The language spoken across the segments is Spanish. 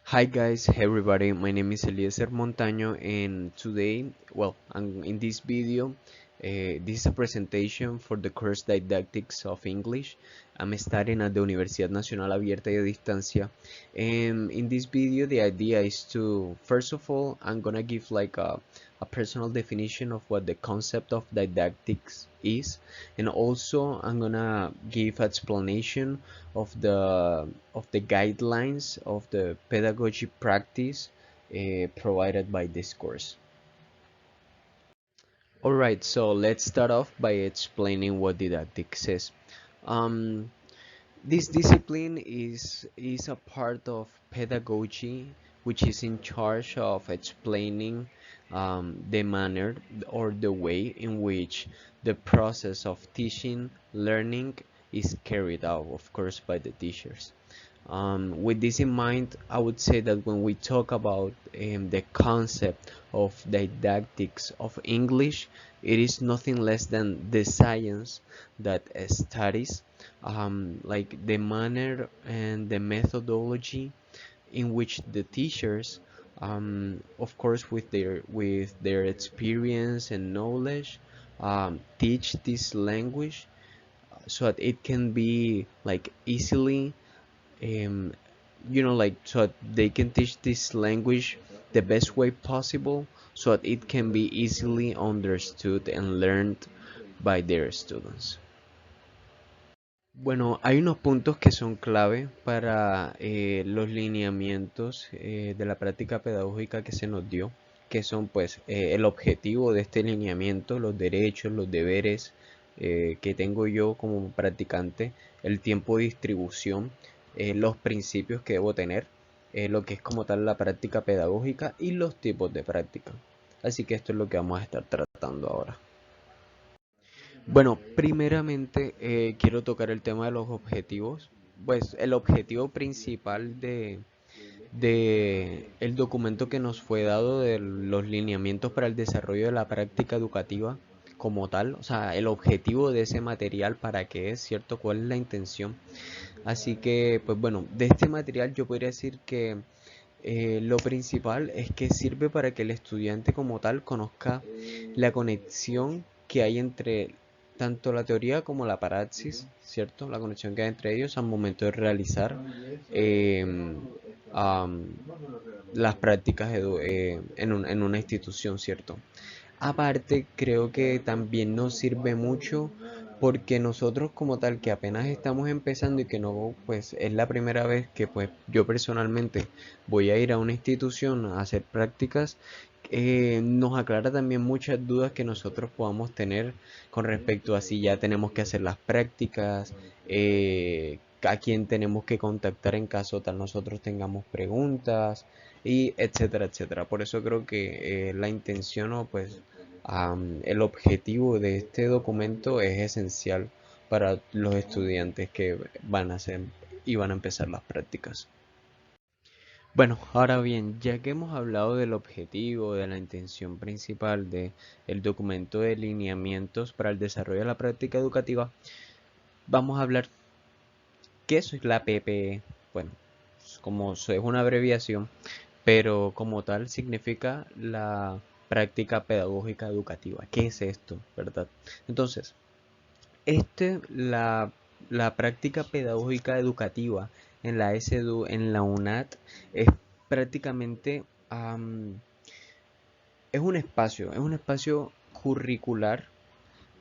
Hi guys, hey everybody, my name is Eliezer Montaño and today, in this video, this is a presentation for the course Didactics of English. I'm studying at the Universidad Nacional Abierta y a Distancia, and in this video the idea is to, first of all, I'm gonna give like a personal definition of what the concept of didactics is, and also I'm gonna give explanation of the guidelines of the pedagogy practice provided by this course. Alright, so let's start off by explaining what didactics is. Um, this discipline is a part of pedagogy which is in charge of explaining the manner or the way in which the process of teaching, learning is carried out, of course, by the teachers. With this in mind, I would say that when we talk about the concept of didactics of English, it is nothing less than the science that studies like the manner and the methodology in which the teachers, of course, with their experience and knowledge, teach this language so that it can be like easily um, like so that they can teach this language the best way possible so that it can be easily understood and learned by their students. Bueno, hay unos puntos que son clave para los lineamientos de la práctica pedagógica que se nos dio, que son pues el objetivo de este lineamiento, los derechos, los deberes que tengo yo como practicante, el tiempo de distribución, los principios que debo tener, lo que es como tal la práctica pedagógica y los tipos de práctica. Así que esto es lo que vamos a estar tratando ahora. Bueno, primeramente quiero tocar el tema de los objetivos. Pues el objetivo principal de el documento que nos fue dado de los lineamientos para el desarrollo de la práctica educativa como tal, o sea, el objetivo de ese material, para qué es, ¿cierto? ¿Cuál es la intención? Así que, pues bueno, de este material yo podría decir que lo principal es que sirve para que el estudiante como tal conozca la conexión que hay entre tanto la teoría como la praxis, ¿cierto? La conexión que hay entre ellos al momento de realizar em, am, las prácticas en una institución, ¿cierto? Aparte, creo que también nos sirve mucho porque nosotros como tal que apenas estamos empezando y que no, pues es la primera vez que pues yo personalmente voy a ir a una institución a hacer prácticas, nos aclara también muchas dudas que nosotros podamos tener con respecto a si ya tenemos que hacer las prácticas, a quién tenemos que contactar en caso tal nosotros tengamos preguntas y etcétera, etcétera. Por eso creo que la intención o pues el objetivo de este documento es esencial para los estudiantes que van a hacer y van a empezar las prácticas. Bueno, ahora bien, ya que hemos hablado del objetivo, de la intención principal de el documento de lineamientos para el desarrollo de la práctica educativa, vamos a hablar qué es la PPE. Bueno, es una abreviación, pero como tal significa la práctica pedagógica educativa. ¿Qué es esto, verdad? Entonces, la práctica pedagógica educativa en la SEDU, en la UNAT, es prácticamente es un espacio curricular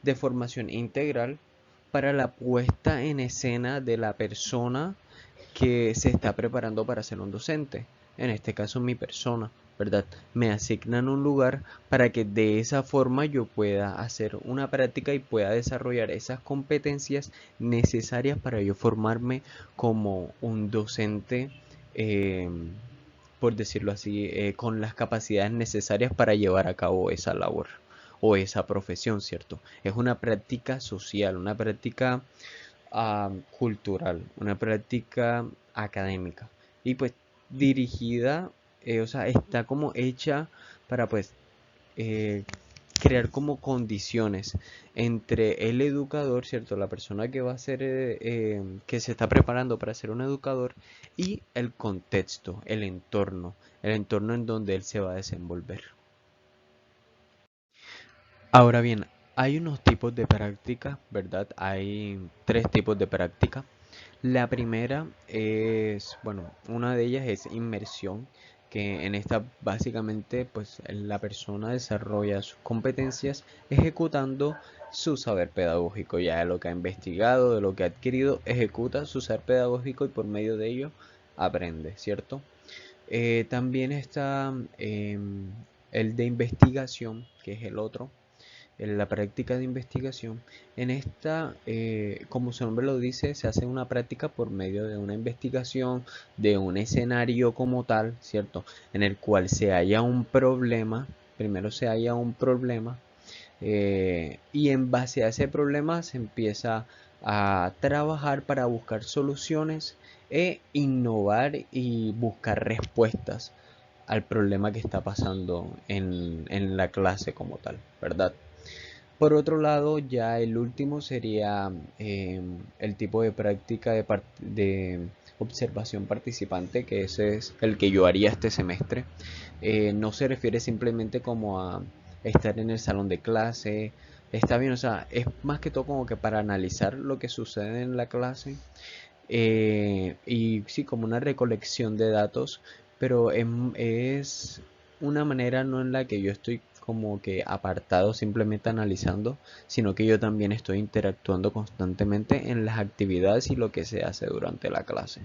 de formación integral para la puesta en escena de la persona que se está preparando para ser un docente. En este caso mi persona, ¿verdad? Me asignan un lugar para que de esa forma yo pueda hacer una práctica y pueda desarrollar esas competencias necesarias para yo formarme como un docente, eh, por decirlo así, con las capacidades necesarias para llevar a cabo esa labor o esa profesión, ¿cierto? Es una práctica social, una práctica cultural, una práctica académica y pues dirigida, o sea, está como hecha para pues eh, crear como condiciones entre el educador, ¿cierto? La persona que va a ser, que se está preparando para ser un educador y el contexto, el entorno en donde él se va a desenvolver. Ahora bien, hay unos tipos de práctica, ¿verdad? Hay tres tipos de práctica. La primera es, bueno, una de ellas es inmersión, que en esta básicamente pues la persona desarrolla sus competencias ejecutando su saber pedagógico, ya de lo que ha investigado, de lo que ha adquirido, ejecuta su saber pedagógico y por medio de ello aprende, ¿cierto? También está el de investigación, que es el otro en la práctica de investigación. En esta, como su nombre lo dice, se hace una práctica por medio de una investigación, de un escenario como tal, ¿cierto? En el cual se halla un problema, primero se halla un problema, y en base a ese problema se empieza a trabajar para buscar soluciones e innovar y buscar respuestas al problema que está pasando en la clase como tal, ¿verdad? Por otro lado, ya el último sería el tipo de práctica de observación participante, que ese es el que yo haría este semestre. No se refiere simplemente como a estar en el salón de clase. Está bien, o sea, es más que todo como que para analizar lo que sucede en la clase, y sí, como una recolección de datos, pero es una manera no en la que yo estoy como que apartado simplemente analizando, sino que yo también estoy interactuando constantemente en las actividades y lo que se hace durante la clase.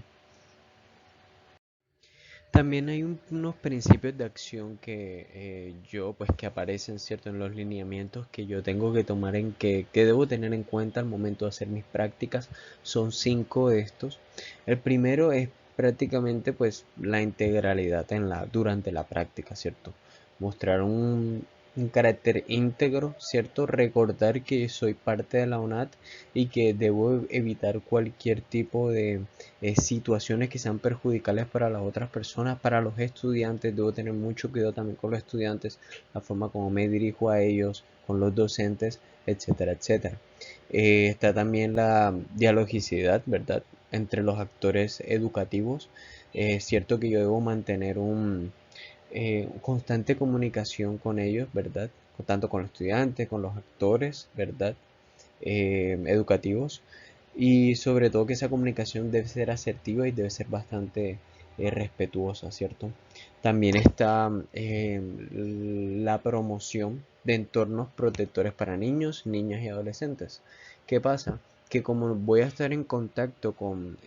También hay unos principios de acción que yo, pues que aparecen, ¿cierto? En los lineamientos que yo tengo que tomar que debo tener en cuenta al momento de hacer mis prácticas. Son 5 de estos. El primero es prácticamente, pues, la integralidad durante la práctica, ¿cierto? Mostrar un carácter íntegro, ¿cierto? Recordar que soy parte de la UNAT y que debo evitar cualquier tipo de situaciones que sean perjudiciales para las otras personas, para los estudiantes. Debo tener mucho cuidado también con los estudiantes, la forma como me dirijo a ellos, con los docentes, etcétera, etcétera. Está también la dialogicidad, ¿verdad? Entre los actores educativos. Es cierto que yo debo mantener constante comunicación con ellos, ¿verdad? Tanto con los estudiantes, con los actores, ¿verdad? Educativos, y sobre todo que esa comunicación debe ser asertiva y debe ser bastante respetuosa, ¿cierto? También está la promoción de entornos protectores para niños, niñas y adolescentes. ¿Qué pasa? Que como voy a estar en contacto con,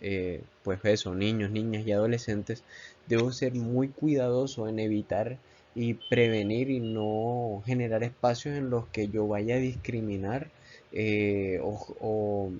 pues eso, niños, niñas y adolescentes, debo ser muy cuidadoso en evitar y prevenir y no generar espacios en los que yo vaya a discriminar, eh, o, o,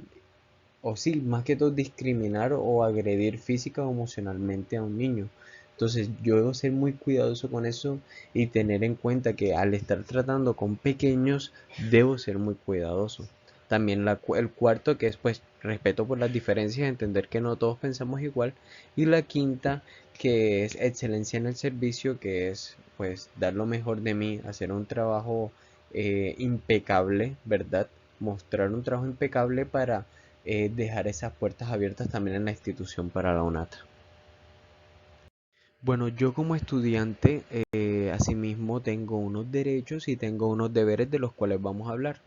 o sí, más que todo discriminar o agredir física o emocionalmente a un niño. Entonces yo debo ser muy cuidadoso con eso y tener en cuenta que al estar tratando con pequeños debo ser muy cuidadoso. También el cuarto, que es pues respeto por las diferencias, entender que no todos pensamos igual. Y la quinta, que es excelencia en el servicio, que es pues dar lo mejor de mí, hacer un trabajo impecable, ¿verdad? Mostrar un trabajo impecable para dejar esas puertas abiertas también en la institución para la UNAT. Bueno, yo como estudiante, asimismo, tengo unos derechos y tengo unos deberes de los cuales vamos a hablar.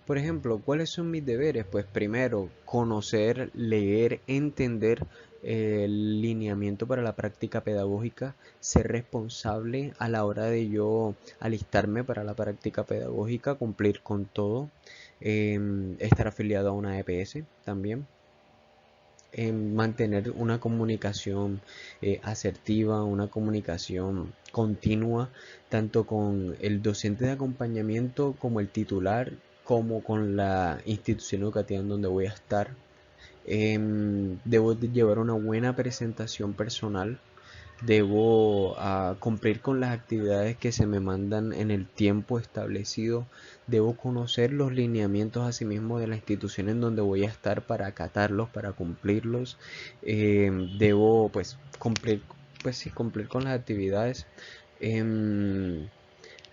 Por ejemplo, ¿cuáles son mis deberes? Pues primero, conocer, leer, entender el lineamiento para la práctica pedagógica, ser responsable a la hora de yo alistarme para la práctica pedagógica, cumplir con todo, estar afiliado a una EPS también, mantener una comunicación asertiva, una comunicación continua, tanto con el docente de acompañamiento como el titular, como con la institución educativa en donde voy a estar. Debo de llevar una buena presentación personal. Debo cumplir con las actividades que se me mandan en el tiempo establecido. Debo conocer los lineamientos asimismo de la institución en donde voy a estar para acatarlos, para cumplirlos. Debo pues cumplir, pues sí, cumplir con las actividades. Em,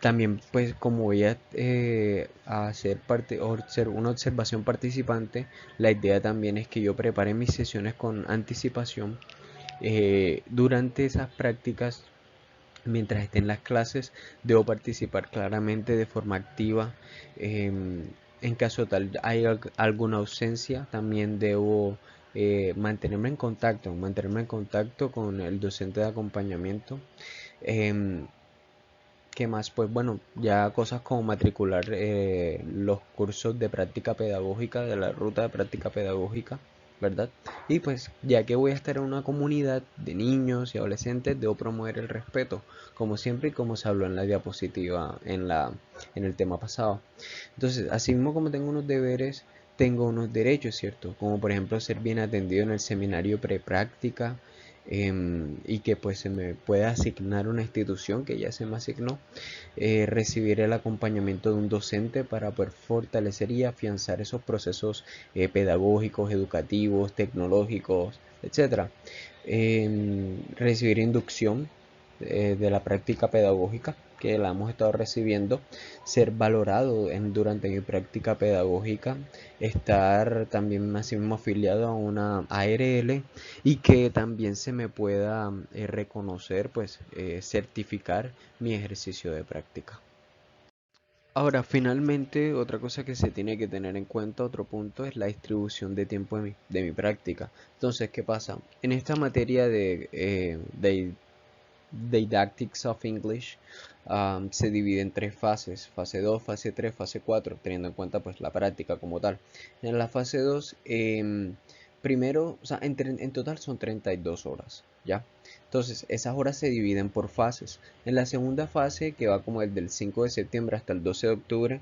También pues como voy a hacer parte o ser una observación participante, la idea también es que yo prepare mis sesiones con anticipación. Durante esas prácticas, mientras esté en las clases, debo participar claramente de forma activa. En caso tal hay alguna ausencia, también debo mantenerme en contacto con el docente de acompañamiento. Em, ¿Qué más? Pues bueno, ya cosas como matricular los cursos de práctica pedagógica, de la ruta de práctica pedagógica, ¿verdad? Y pues ya que voy a estar en una comunidad de niños y adolescentes, debo promover el respeto, como siempre y como se habló en la diapositiva en el tema pasado. Entonces, así mismo como tengo unos deberes, tengo unos derechos, ¿cierto? Como por ejemplo ser bien atendido en el seminario prepráctica, y que pues se me pueda asignar una institución que ya se me asignó, recibir el acompañamiento de un docente para poder fortalecer y afianzar esos procesos pedagógicos, educativos, tecnológicos, etcétera. Recibir inducción de la práctica pedagógica que la hemos estado recibiendo, ser valorado durante mi práctica pedagógica, estar también así mismo afiliado a una ARL y que también se me pueda reconocer, pues certificar mi ejercicio de práctica. Ahora, finalmente, otra cosa que se tiene que tener en cuenta, otro punto, es la distribución de tiempo de mi práctica. Entonces, ¿qué pasa? En esta materia de Didactics of English, se divide en tres fases: fase 2, fase 3, fase 4, teniendo en cuenta pues la práctica como tal. En la fase 2, primero, o sea, en total son 32 horas, ¿ya? Entonces, esas horas se dividen por fases. En la segunda fase, que va como desde el 5 de septiembre hasta el 12 de octubre,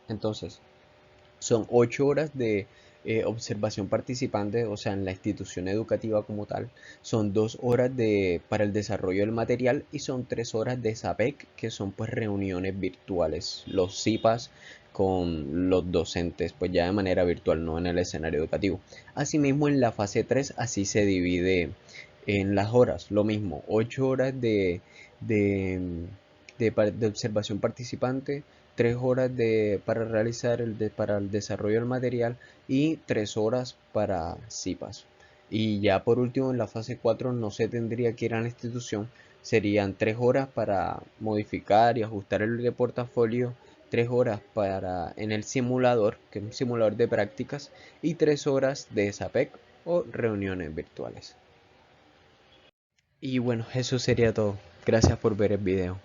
entonces son 8 horas de observación participante, o sea, en la institución educativa como tal. Son 2 horas para el desarrollo del material y son 3 horas de SAPEC, que son pues reuniones virtuales, los CIPAS con los docentes, pues ya de manera virtual, no en el escenario educativo. Asimismo, en la fase 3 así se divide en las horas, lo mismo, 8 horas de, de observación participante, 3 horas para realizar para el desarrollo del material y 3 horas para CIPAS. Y ya por último, en la fase 4 no se tendría que ir a la institución, serían 3 horas para modificar y ajustar el portafolio, 3 horas en el simulador, que es un simulador de prácticas, y 3 horas de SAPEC o reuniones virtuales. Y bueno, eso sería todo. Gracias por ver el video.